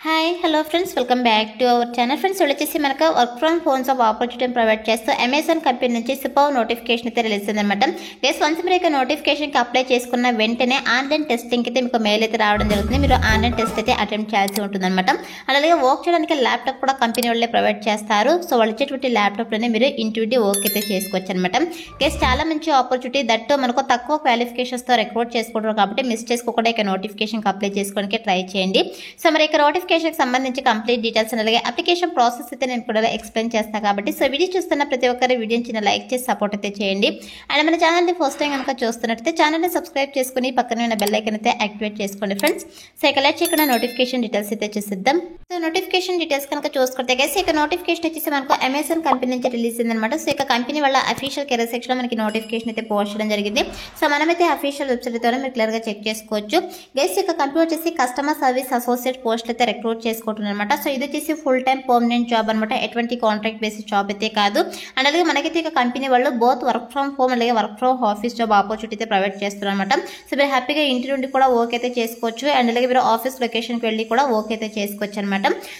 Hi hello friends, welcome back to our channel. Friends వచ్చేసి మనకు work from homes of ఆపర్చునిటీని provide చేస్తూ Amazon company నుంచి super notification అయితే రిలీజ్ అయిందనమాట. గైస్ వన్స్ మీరు నోటిఫికేషన్కి అప్లై చేసుకున్న వెంటనే ఆన్లైన్ టెస్టింగ్ అయితే మీకు మెయిల్ అయితే రావడం జరుగుతుంది. మీరు ఆన్లైన్ టెస్ట్ అయితే అటెంప్ట్ చేయాల్సి ఉంటుందన్నమాట. అలాగే వర్క్ చేయడానికి ల్యాప్టాప్ కూడా కంపెనీ వాళ్ళే ప్రొవైడ్ చేస్తారు. సో వాళ్ళు ఇచ్చేటువంటి ల్యాప్టాప్లోనే మీరు ఇంటింటి వర్క్ అయితే చేసుకోవచ్చు అనమాట. గైస్ చాలా మంచి ఆపర్చునిటీ, దట్టు మనకు తక్కువ క్వాలిఫికేషన్స్తో రిక్రూట్ చేసుకుంటారు కాబట్టి మిస్ చేసుకోకుండా ఇక నోటిఫికేషన్కి అప్లై చేసుకోవడానికి ట్రై చేయండి. సో మరి ఇక నోటిఫికేషన్ సంబంధించి కంప్లీట్ డీటెయిల్స్ అలాగే అప్లికేషన్ ప్రాసెస్ అయితే నేను కూడా ఎక్స్ప్లెయిన్ చేస్తాను కాబట్టి సో వీడియో చూస్తున్న ప్రతి ఒక్కరు వీడియోని చిన్న లైక్ చేసి సపోర్ట్ అయితే చేయండి. అండ్ మన ఛానల్ని ఫస్ట్ టైం కనుక చూస్తున్నట్టయితే ఛానల్ని సబ్స్క్రైబ్ చేసుకుని పక్కనే ఉన్న బెల్ ఐకాన్ అయితే యాక్టివేట్ చేసుకోండి ఫ్రెండ్స్. సో ఇక లెట్స్ ఇక్కడ నోటిఫికేషన్ డీటెయిల్స్ అయితే చూసిద్దాం. సో నోటిఫికేషన్ డీటెయిల్స్ కనుక చూసుకుంటే గైస్ ఇక నోటిఫికేషన్ వచ్చేసి మనకు అమెజాన్ కంపెనీ నుంచి రిలీజ్ అయిందనమాట. సో ఇక కంపెనీ వాళ్ళ అఫీషియల్ కెరీర్ సెక్షన్ లో మనకి నోటిఫికేషన్ అయితే పోస్ట్ చేయడం జరిగింది. సో మనమైతే అఫీషియల్ వెబ్సైట్ ద్వారా మీరు క్లియర్ గా చెక్ చేసుకోవచ్చు. గైస్ ఇక కంపెనీ వచ్చేసి కస్టమర్ సర్వీస్ అసోసియేట్ పోస్ట్ అయితే రిక్రూట్ చేసుకుంటున్నారు అనమాట. సో ఇది వచ్చేసి ఫుల్ టైం పర్మనెంట్ జాబ్ అనమాట, ఎటువంటి కాంట్రాక్ట్ బేసిస్ జాబ్ అయితే కాదు. అండ్ అలాగే మనకైతే ఇక కంపెనీ వాళ్ళు బోత్ వర్క్ ఫ్రమ్ హోమ్ అలాగే work from office job opportunity అయితే ప్రొవైడ్ చేస్తున్నారు అనమాట. సో మీరు హ్యాపీగా ఇంటి నుండి కూడా వర్క్ అయితే చేసుకోవచ్చు. అండ్ అలాగే మీరు ఆఫీస్ లొకేషన్కి వెళ్ళి కూడా వర్క్ అయితే చేసుకోవచ్చు అనమాట.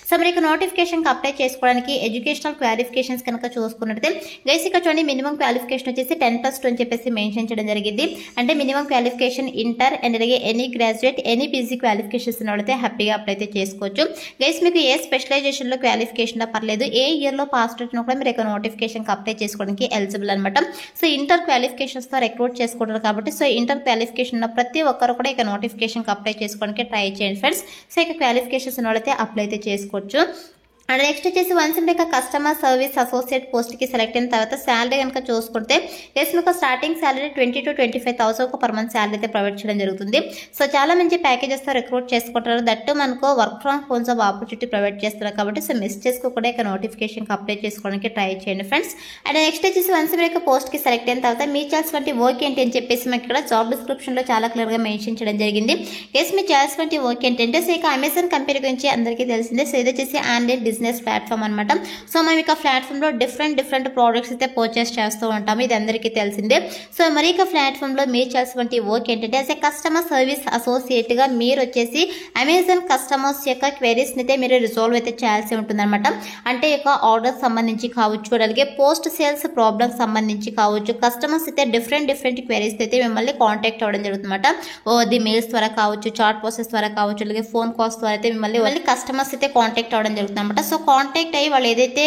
సో మీరు ఇక నోటిఫికేషన్కి అప్లై చేసుకోవడానికి ఎడ్యుకేషనల్ క్వాలిఫికేషన్స్ కనుక చూసుకున్నట్లయితే గైస్ ఇక్కడ చూడండి, మినిమం క్వాలిఫికేషన్ వచ్చేసి 10+2 అని చెప్పేసి మెన్షన్ చేయడం జరిగింది. అంటే మినిమం క్వాలిఫికేషన్ ఇంటర్ అండ్ అలాగే any graduate any PG qualifications ఉన్నట్లయితే హ్యాపీగా అప్లై అయితే చేసుకోవచ్చు. గైస్ మీకు ఏ స్పెషలైజేషన్లో క్వాలిఫికేషన్ పర్లేదు, ఏ ఇయర్లో పాస్ అవుట్ కూడా మీరు ఇక నోటిఫికేషన్కి అప్లై చేసుకోవడానికి ఎలిజిబుల్ అనమాట. సో ఇంటర్ క్వాలిఫికేషన్స్తో రిక్రూట్ చేసుకుంటారు కాబట్టి సో ఇంటర్ క్వాలిఫికేషన్ ఉన్న ప్రతి ఒక్కరు కూడా ఇక నోటిఫికేషన్కి అప్లై చేసుకోవడానికి ట్రై చేయండి ఫ్రెండ్స్. సో ఇక క్వాలిఫికేషన్స్ ఉన్నట్లయితే అప్లై అయితే చేసుకోవచ్చు. అండ్ నెక్స్ట్ వచ్చేసి వన్స్ మీకు కస్టమర్ సర్వీస్ అసోసియేట్ పోస్ట్కి సెలెక్ట్ అయిన తర్వాత శాలరీ కనుక చూసుకుంటే ఎస్ మీకు starting salary 20,000 to 25,000 per month salary అయితే ప్రొవైడ్ చేయడం జరుగుతుంది. సో చాలా మంచి ప్యాకేజెస్తో రిక్రూట్ చేసుకుంటారు, దట్టు మనకు work from homes of opportunity provide చేస్తారు కాబట్టి సో మిస్ చేసుకోకుండా ఇక నోటిఫికేషన్కి అప్లై చేసుకోవడానికి ట్రై చేయండి ఫ్రెండ్స్. అండ్ నెక్స్ట్ వచ్చేసి వన్స్ మీకు పోస్ట్కి సెలెక్ట్ అయిన తర్వాత మీ చేయాల్సిన వర్క్ ఏంటి అని చెప్పేసి మీకు ఇక్కడ జాబ్ డిస్క్రిప్షన్లో చాలా క్లియర్గా మెన్షన్ చేయడం జరిగింది. ఎస్ మీ చేయాల్సిన వర్క్ ఏంటంటే సో ఇక అమెజాన్ కంపెనీ గురించి అందరికీ తెలిసిందే. సో ఇది వచ్చేసి ఆన్లైన్ బిజినెస్ ప్లాట్ఫామ్ అనమాట. సో మనం ఇక ప్లాట్ఫామ్లో డిఫరెంట్ ప్రోడక్ట్స్ అయితే పర్చేస్ చేస్తూ ఉంటాము, ఇది అందరికీ తెలిసిందే. సో మరి ఇక ప్లాట్ఫామ్లో మీరు చేయాల్సిన వర్క్ ఏంటంటే యాజ్ ఏ కస్టమర్ సర్వీస్ అసోసియేట్గా మీరు వచ్చేసి అమెజాన్ కస్టమర్స్ యొక్క క్వెరీస్ని అయితే మీరు రిజాల్వ్ అయితే చేయాల్సి ఉంటుందన్నమాట. అంటే ఇక ఆర్డర్ సంబంధించి కావచ్చు, అలాగే పోస్ట్ సేల్స్ ప్రాబ్లమ్స్ సంబంధించి కావచ్చు, కస్టమర్స్ అయితే డిఫరెంట్ క్వెరీస్ అయితే మిమ్మల్ని కాంటాక్ట్ అవ్వడం జరుగుతుందన్నమాట. అది మెయిల్స్ ద్వారా కావచ్చు, చాట్ ప్రాసెస్ ద్వారా కావచ్చు, అలాగే ఫోన్ కాల్స్ ద్వారా అయితే మిమ్మల్ని కస్టమర్స్ అయితే కాంటాక్ట్ అవ్వడం జరుగుతుంది అనమాట. సో కాంటాక్ట్ అయ్యి వాళ్ళు ఏదైతే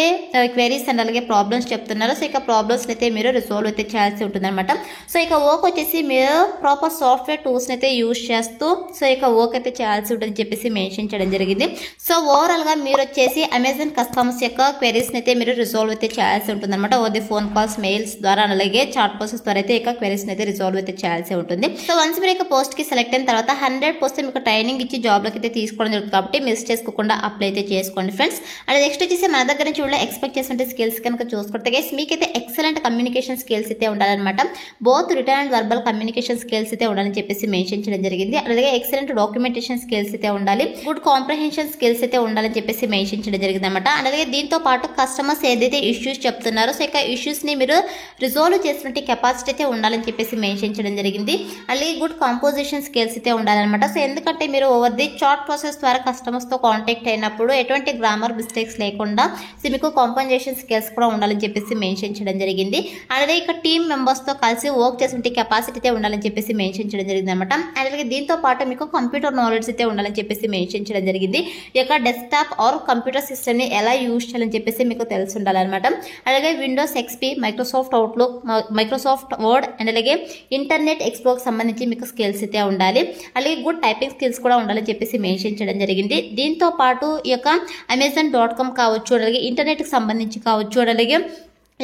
క్వెరీస్ అండ్ అలాగే ప్రాబ్లమ్స్ చెప్తున్నారో సో ఇక ప్రాబ్లమ్స్ అయితే మీరు రిజాల్వ్ అయితే చేయాల్సి ఉంటుంది అనమాట. సో ఇక వర్క్ వచ్చేసి మీరు ప్రాపర్ సాఫ్ట్వేర్ టూల్స్ని అయితే యూజ్ చేస్తూ సో ఇక వర్క్ అయితే చేయాల్సి ఉంటుందని చెప్పేసి మెన్షన్ చేయడం జరిగింది. సో ఓవరాల్గా మీరు వచ్చేసి అమెజాన్ కస్టమర్స్ యొక్క క్వెరీస్ని అయితే మీరు రిజాల్వ్ అయితే చేయాల్సి ఉంటుంది అనమాట. ఓది ఫోన్ కాల్స్, మెయిల్స్ ద్వారా అలాగే చాట్ ప్రాసెస్ ద్వారా అయితే ఇక క్వెరీస్ని అయితే రిజాల్వ్ అయితే చేయాల్సి ఉంటుంది. సో వన్స్ మీరు ఇక పోస్ట్కి సెలెక్ట్ అయిన తర్వాత 100% మీకు ట్రైనింగ్ ఇచ్చి జాబ్లోకి అయితే తీసుకోవడం జరుగుతుంది కాబట్టి మిస్ చేసుకోకుండా అప్లై అయితే చేసుకోండి ఫ్రెండ్స్. అండ్ నెక్స్ట్ వచ్చేసి మన దగ్గర నుంచి కూడా ఎక్స్పెక్ట్ చేసిన స్కిల్స్ కనుక చూసుకుంటే గైస్ మీకైతే ఎక్సలెంట్ కమ్యూనికేషన్ స్కిల్స్ అయితే ఉండాలన్నమాట. Both return and verbal communication skills అయితే ఉండాలని చెప్పేసి మెన్షన్ చేయడం జరిగింది. అలాగే ఎక్సలెంట్ డాక్యుమెంటేషన్ స్కిల్స్ అయితే ఉండాలి, గుడ్ కాంప్రహెన్షన్ స్కిల్స్ అయితే ఉండాలని చెప్పేసి మెన్షన్ చేయడం జరిగింది అనమాట. అలాగే దీంతో పాటు కస్టమర్స్ ఏదైతే ఇష్యూస్ చెప్తున్నారో సో ఇక ఇష్యూస్ని మీరు రిజాల్వ్ చేసినట్టు కెపాసిటీ అయితే ఉండాలని చెప్పేసి మెన్షన్ చేయడం జరిగింది. అలాగే గుడ్ కాంపోజిషన్ స్కిల్స్ అయితే ఉండాలన్నమాట. సో ఎందుకంటే మీరు ఓవర్ ది చాట్ ప్రాసెస్ ద్వారా కస్టమర్స్తో కాంటాక్ట్ అయినప్పుడు ఎటువంటి గ్రామర్ మిస్టేక్స్ లేకుండా సో మీకు కాంపన్సేషన్ స్కిల్స్ కూడా ఉండాలని చెప్పేసి మెన్షన్ చేయడం జరిగింది. అలాగే ఇక టీమ్ మెంబర్స్తో కలిసి వర్క్ చేసే కెపాసిటీ అయితే ఉండాలని చెప్పేసి మెన్షన్ చేయడం జరిగింది అనమాట. అలాగే దీంతో పాటు మీకు కంప్యూటర్ నాలెడ్జ్ అయితే ఉండాలని చెప్పేసి మెన్షన్ చేయడం జరిగింది. ఈ యొక్క డెస్క్టాప్ ఆర్ కంప్యూటర్ సిస్టమ్ని ఎలా యూజ్ చేయాలని చెప్పేసి మీకు తెలిసి ఉండాలన్నమాట. అలాగే Windows XP, Microsoft outlook, Microsoft word and అలాగే ఇంటర్నెట్ ఎక్స్ప్లోర్కి సంబంధించి మీకు స్కిల్స్ అయితే ఉండాలి. అలాగే గుడ్ టైపింగ్ స్కిల్స్ కూడా ఉండాలని చెప్పేసి మెన్షన్ చేయడం జరిగింది. దీంతో పాటు ఈ యొక్క Amazon.com కావచ్చు, అలాగే ఇంటర్నెట్కి సంబంధించి కావచ్చు, అలాగే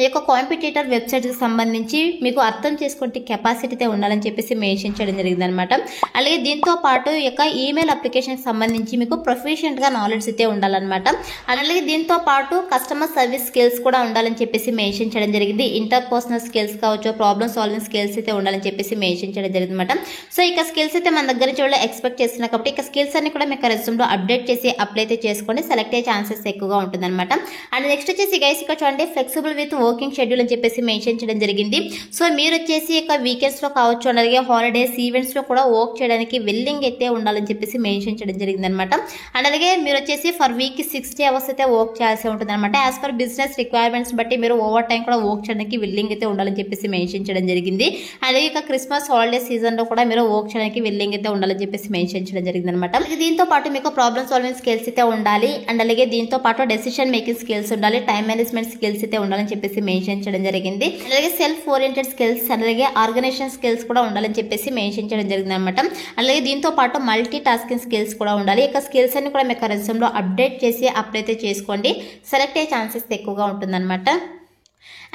ఈ యొక్క కాంపిటేటర్ వెబ్సైట్కి సంబంధించి మీకు అర్థం చేసుకుంటే కెపాసిటీ అయితే ఉండాలని చెప్పేసి మెన్షన్ చేయడం జరిగింది అనమాట. అలాగే దీంతో పాటు ఈ యొక్క ఈమెయిల్ అప్లికేషన్కి సంబంధించి మీకు ప్రొఫిషియెంట్గా నాలెడ్జ్ అయితే ఉండాలన్నమాట. అలాగే దీంతో పాటు కస్టమర్ సర్వీస్ స్కిల్స్ కూడా ఉండాలని చెప్పేసి మెన్షన్ చేయడం జరిగింది. ఇంటర్ పర్సనల్ స్కిల్స్ కావచ్చు, ప్రాబ్లమ్ సాల్వింగ్ స్కిల్స్ అయితే ఉండాలని చెప్పేసి మెన్షన్ చేయడం జరిగింది అనమాట. సో ఇక స్కిల్స్ అయితే మన దగ్గర చూడ ఎక్స్పెక్ట్ చేస్తున్నా కాబట్టి ఇక స్కిల్స్ అన్ని కూడా మీకు రెజ్యూమ్లో అప్డేట్ చేసి అప్లై అయితే చేసుకోండి, సెలెక్ట్ అయ్యే ఛాన్సెస్ ఎక్కువగా ఉంటుందన్నమాట. అండ్ నెక్స్ట్ వచ్చేసి గైస్ ఇక్కడ చూడండి, ఫ్లెక్సిబుల్ విత్ వర్కింగ్ షెడ్యూల్ అని చెప్పేసి మెన్షన్ చేయడం జరిగింది. సో మీరు వచ్చేసి ఇక వీకెండ్స్లో కావచ్చు, అలాగే హాలిడేస్ ఈవెంట్స్లో కూడా వర్క్ చేయడానికి విల్లింగ్ అయితే ఉండాలని చెప్పేసి మెన్షన్ చేయడం జరిగింది అనమాట. అండ్ అలాగే మీరు వచ్చేసి ఫర్ వీక్కి 60 hours అయితే వర్క్ చేయాల్సి ఉంటుంది అనమాట. యాజ్ పర్ బిజినెస్ రిక్వైర్మెంట్స్ బట్టి మీరు ఓవర్ టైం కూడా వర్క్ చేయడానికి విల్లింగ్ అయితే ఉండాలని చెప్పేసి మెన్షన్ చేయడం జరిగింది. అలాగే ఇక క్రిస్మస్ హాలిడే సీజన్లో కూడా మీరు వర్క్ చేయడానికి విల్లింగ్ అయితే ఉండాలని చెప్పేసి మెన్షన్ చేయడం జరిగింది అనమాట. దీంతో పాటు మీకు ప్రాబ్లమ్ సాల్వింగ్ స్కిల్స్ అయితే ఉండాలి. అండ్ అలాగే దీంతో పాటు డెసిషన్ మేకింగ్ స్కిల్స్ ఉండాలి, టైం మేనేజ్మెంట్ స్కిల్స్ అయితే ఉండాలని చెప్పేసి మెన్షన్ చేయడం జరిగింది. అలాగే సెల్ఫ్ ఓరియంటెడ్ స్కిల్స్, అలాగే ఆర్గనైజేషన్ స్కిల్స్ కూడా ఉండాలని చెప్పేసి మెన్షన్ చేయడం జరిగింది అనమాట. అలాగే దీంతో పాటు మల్టీ టాస్కింగ్ స్కిల్స్ కూడా ఉండాలి. ఇక స్కిల్స్ అన్ని కూడా మీకు రెజ్యూమ్లో అప్డేట్ చేసి అప్లై అయితే చేసుకోండి. సెలెక్ట్ అయ్యే ఛాన్సెస్ ఎక్కువగా ఉంటుందన్నమాట.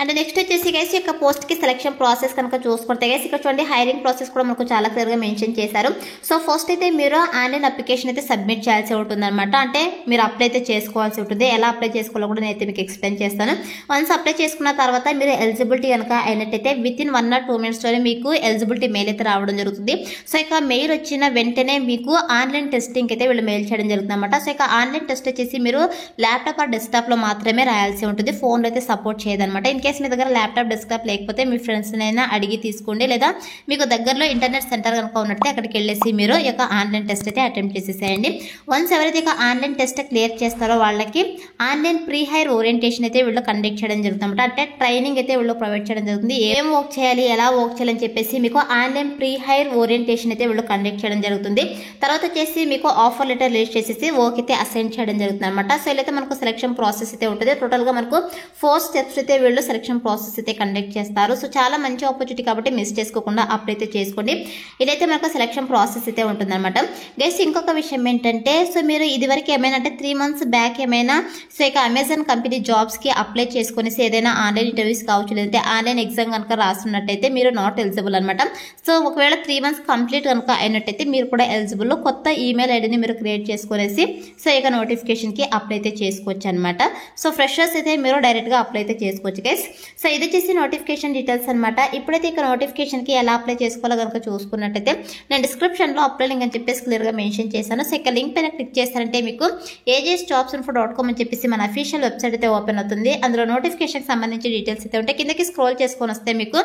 అండ్ నెక్స్ట్ వచ్చేసి గైస్ యొక్క పోస్ట్కి సెలక్షన్ ప్రాసెస్ కనుక చూసుకుంటే గైస్ ఇక్కడ చూడండి, హైరింగ్ ప్రాసెస్ కూడా మనకు చాలా క్లియర్గా మెన్షన్ చేశారు. సో ఫస్ట్ అయితే మీరు ఆన్లైన్ అప్లికేషన్ అయితే సబ్మిట్ చేయాల్సి ఉంటుంది అనమాట. అంటే మీరు అప్లై అయితే చేసుకోవాల్సి ఉంటుంది. ఎలా అప్లై చేసుకోవాలో కూడా నేనైతే మీకు ఎక్స్ప్లెయిన్ చేస్తాను. వన్స్ అప్లై చేసుకున్న తర్వాత మీరు ఎలిజిబిలిటీ కనుక అయినట్టయితే వితిన్ 1 or 2 minutesలోనే మీకు ఎలిజిబిలిటీ మెయిల్ అయితే రావడం జరుగుతుంది. సో ఇక మెయిల్ వచ్చిన వెంటనే మీకు ఆన్లైన్ టెస్టింగ్ అయితే వీళ్ళు మెయిల్ చేయడం జరుగుతుంది అనమాట. సో ఇక ఆన్లైన్ టెస్ట్ వచ్చేసి మీరు ల్యాప్టాప్ ఆర్ డెస్క్టాప్లో మాత్రమే రాయాల్సి ఉంటుంది. ఫోన్లో అయితే సపోర్ట్ చేయదనమాట. ఇన్ కేసు మీ దగ్గర ల్యాప్టాప్ డెస్క్టాప్ లేకపోతే మీ ఫ్రెండ్స్నైనా అడిగి తీసుకోండి, లేదా మీకు దగ్గరలో ఇంటర్నెట్ సెంటర్ కనుక ఉన్నట్టే అక్కడికి వెళ్ళేసి మీరు ఈ యొక్క ఆన్లైన్ టెస్ట్ అయితే అటెంప్ట్ చేసేసేయండి. వన్స్ ఎవరైతే ఇక ఆన్లైన్ టెస్ట్ క్లియర్ చేస్తారో వాళ్ళకి ఆన్లైన్ ప్రీ హైర్ ఓరియంటేషన్ అయితే వీళ్ళు కండక్ట్ చేయడం జరుగుతుంది. అంటే ట్రైనింగ్ అయితే వీళ్ళు ప్రొవైడ్ చేయడం జరుగుతుంది. ఏం వర్క్ చేయాలి, ఎలా వర్క్ చేయాలని చెప్పేసి మీకు ఆన్లైన్ ప్రీ హైర్ ఓరియంటేషన్ అయితే వీళ్ళు కండక్ట్ చేయడం జరుగుతుంది. తర్వాత వచ్చేసి మీకు ఆఫర్ లెటర్ రిలీజ్ చేసేసి వర్క్ అయితే అసైన్ చేయడం జరుగుతుంది అనమాట. సో ఇలా అయితే మనకు సెలక్షన్ ప్రాసెస్ అయితే ఉంటుంది. టోటల్గా మనకు 4 steps అయితే వీళ్ళు సెలక్షన్ ప్రాసెస్ అయితే కండక్ట్ చేస్తారు. సో చాలా మంచి ఆపర్చునిటీ కాబట్టి మిస్ చేసుకోకుండా అప్లై అయితే చేసుకోండి. ఇదైతే మనకు సెలక్షన్ ప్రాసెస్ అయితే ఉంటుందన్నమాట. గైస్ ఇంకొక విషయం ఏంటంటే, సో మీరు ఇదివరకు ఏమైనా అంటే 3 months బ్యాక్ ఏమైనా సో ఇక అమెజాన్ కంపెనీ జాబ్స్కి అప్లై చేసుకునేసి ఏదైనా ఆన్లైన్ ఇంటర్వ్యూస్ కావచ్చు, లేదంటే ఆన్లైన్ ఎగ్జామ్ కనుక రాస్తున్నట్టయితే మీరు నాట్ ఎలిజిబుల్ అనమాట. సో ఒకవేళ 3 months కంప్లీట్ కనుక అయినట్టయితే మీరు కూడా ఎలిజిబుల్. కొత్త ఈమెయిల్ ఐడిని మీరు క్రియేట్ చేసుకునేసి సో ఇక నోటిఫికేషన్కి అప్లై అయితే చేసుకోవచ్చు అనమాట. సో ఫ్రెషర్స్ అయితే మీరు డైరెక్ట్గా అప్లై అయితే చేసుకోవచ్చు గైస్. సో ఇది వచ్చేసి నోటిఫికేషన్ డీటెయిల్స్ అనమాట. ఇప్పుడైతే ఇక నోటిఫికేషన్కి ఎలా అప్లై చేసుకోవాలో కనుక చూసుకున్నట్టయితే నేను డిస్క్రిప్షన్లో అప్లై లింక్ అని చెప్పేసి క్లియర్గా మెన్షన్ చేశాను. సో ఇక లింక్ పైన క్లిక్ చేస్తారంటే మీకు AJSjobsinfo.com అని చెప్పేసి మన అఫీషియల్ వెబ్సైట్ అయితే ఓపెన్ అవుతుంది. అందులో నోటిఫికేషన్కి సంబంధించి డీటెయిల్స్ అయితే ఉంటాయి. కిందకి స్క్రోల్ చేసుకొని వస్తే మీకు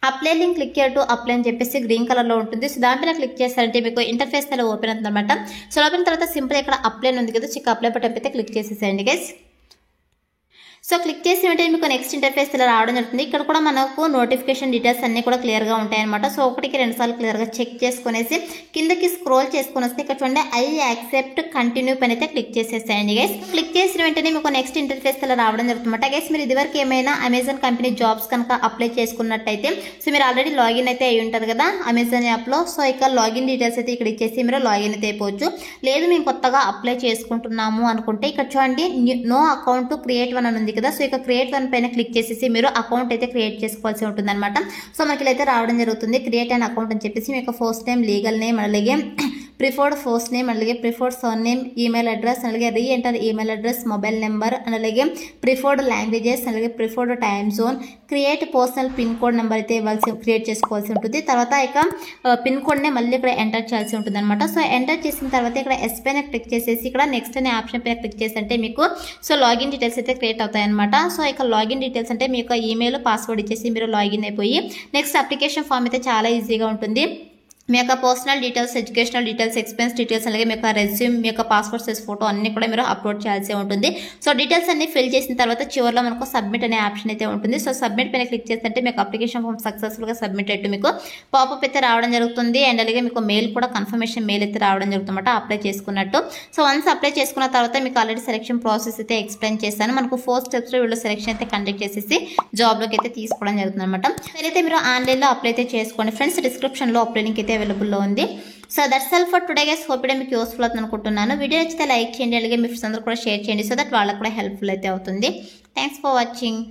apply link click to apply అని చెప్పేసి గ్రీన్ కలర్లో ఉంటుంది. సో దానిపైన క్లిక్ చేస్తారంటే మీకు ఇంటర్ఫేస్ అయితే ఓపెన్ అవుతుంది అనమాట. సో ఓపెన్ తర్వాత సింపుల్ ఇక్కడ అప్లై ఉంది కదా, చిక్క అప్లై బటన్ అయితే క్లిక్ చేసేసేయండి గైస్. సో క్లిక్ చేసి వెంటనే మీకు నెక్స్ట్ ఇంటర్ఫేస్ ఇలా రావడం జరుగుతుంది. ఇక్కడ కూడా మనకు నోటిఫికేషన్ డీటెయిల్స్ అన్నీ కూడా క్లియర్గా ఉంటాయన్నమాట. సో 1కి 2 సార్లు క్లియర్గా చెక్ చేసుకునేసి కిందకి స్క్రోల్ చేసుకుని వస్తే ఇక్కడ చూడండి ఐ యాక్సెప్ట్ కంటిన్యూ పైన అయితే క్లిక్ చేసేసేయండి గైస్. క్లిక్ చేసిన వెంటనే మీకు నెక్స్ట్ ఇంటర్ఫేస్ ఇలా రావడం జరుగుతుందన్నమాట. గైస్ మీరు ఇదివరకు ఏమైనా అమెజాన్ కంపెనీ జాబ్స్ కనుక అప్లై చేసుకున్నట్టయితే సో మీరు ఆల్రెడీ లాగిన్ అయితే అయ్యి ఉంటారు కదా అమెజాన్ యాప్లో. సో ఇక లాగిన్ డీటెయిల్స్ అయితే ఇక్కడ ఇచ్చేసి మీరు లాగిన్ అయితే అయిపోవచ్చు. లేదు మేము కొత్తగా అప్లై చేసుకుంటున్నాము అనుకుంటే ఇక్కడ చూడండి నో అకౌంట్ క్రియేట్ వన్ అని ఉంది కదా. సో ఇక క్రియేట్ వన్ పైన క్లిక్ చేసేసి మీరు అకౌంట్ అయితే క్రియేట్ చేసుకోవాల్సి ఉంటుంది అనమాట. సో మనకి అయితే రావడం జరుగుతుంది క్రియేట్ అన్ అకౌంట్ అని చెప్పేసి మీకు ఫస్ట్ నేమ్, లీగల్ నేమ్, అలాగే ప్రిఫర్డ్ ఫస్ట్ నేమ్, అలాగే preferred surname, email address, అలాగే re enter email address, mobile number, అలాగే ప్రిఫర్డ్ లాంగ్వేజెస్, అలాగే preferred time zone, create personal pin code number అయితే create చేసుకోవాల్సి ఉంటుంది. తర్వాత ఇక పిన్ కోడ్నే మళ్ళీ ఇక్కడ ఎంటర్ చేయాల్సి ఉంటుంది అనమాట. సో ఎంటర్ చేసిన తర్వాత ఇక్కడ ఎస్ పైన క్లిక్ చేసేసి ఇక్కడ నెక్స్ట్ అనే ఆప్షన్ పైన క్లిక్ చేసి అంటే మీకు సో లాగిన్ డీటెయిల్స్ అయితే క్రియేట్ అవుతాయి అనమాట. సో ఇక లాగిన్ డీటెయిల్స్ అంటే మీ యొక్క ఈమెయిల్, పాస్వర్డ్ ఇచ్చేసి మీరు లాగిన్ అయిపోయి నెక్స్ట్ అప్లికేషన్ ఫామ్ అయితే చాలా ఈజీగా ఉంటుంది. మీ యొక్క personal details, educational details, expense details, అలాగే మీ యొక్క రెజ్యూమ్, మీ యొక్క పాస్పోర్ట్ సైజ్ ఫోటో అన్ని కూడా మీరు అప్లోడ్ చేయాల్సి ఉంటుంది. సో డీటెయిల్స్ అన్ని ఫిల్ చేసిన తర్వాత చివరిలో మనకు సబ్మిట్ అనే ఆప్షన్ అయితే ఉంటుంది. సో సబ్మిట్ పైన క్లిక్ చేస్తే మీకు అప్లికేషన్ ఫామ్ సక్సెస్ఫుల్గా సబ్మిట్ అయితే మీకు పాపప్ అయితే రావడం జరుగుతుంది. అండ్ అలాగే మీకు మెయిల్ కూడా కన్ఫర్మేషన్ మెయిల్ అయితే రావడం జరుగుతుందన్నమాట అప్లై చేసుకున్నట్టు. సో వన్స్ అప్లై చేసుకున్న తర్వాత మీకు ఆల్రెడీ సెలక్షన్ ప్రాసెస్ అయితే ఎక్స్ప్లెయిన్ చేస్తాను. మనకు 4 steps వీళ్ళు సెలక్షన్ అయితే కండక్ట్ చేసేసి జాబ్లోకి అయితే తీసుకోవడం జరుగుతుంది అనమాట. అయితే మీరు ఆన్లైన్లో అప్లై అయితే చేసుకోండి ఫ్రెండ్స్. డిస్క్రిప్షన్లో అప్లై లింక్ అయితే అవైలబుల్లో ఉంది. So that's all for today guys. Hope మీకు యూస్ఫుల్ అవుతుంది అనుకుంటున్నాను. వీడియో నచ్చితే లైక్ చేయండి, అలాగే మీ ఫ్రెండ్స్ అందరూ కూడా షేర్ చేయండి. సో దట్ వాళ్ళకు కూడా హెల్ప్ఫుల్ అయితే అవుతుంది. Thanks for watching.